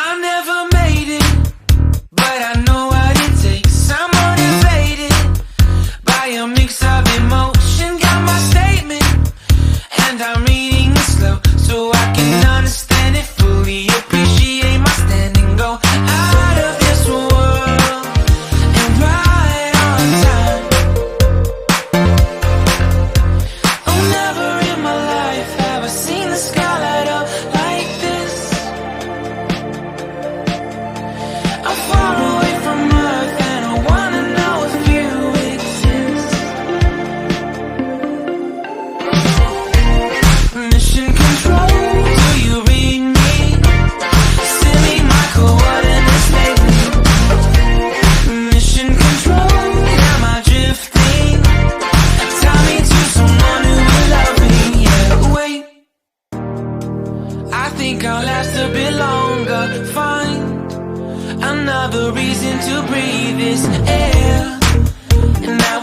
I never made it, but I know what it takes. I'm motivated by a mix of emotion. Got my statement, and I'm reading it slow so I can understand it fully. Appreciate my standing, go out of this world and right on time. Oh, never in my life have I seen the sky light up like this. I'm far away from Earth and I wanna know if you exist. Mission control, do you read me? Send me my coordinates lately. Mission control, am I drifting? Tie me to someone who will love me. Yeah, wait, I think I'll last a bit longer. Find another reason to breathe this air, and now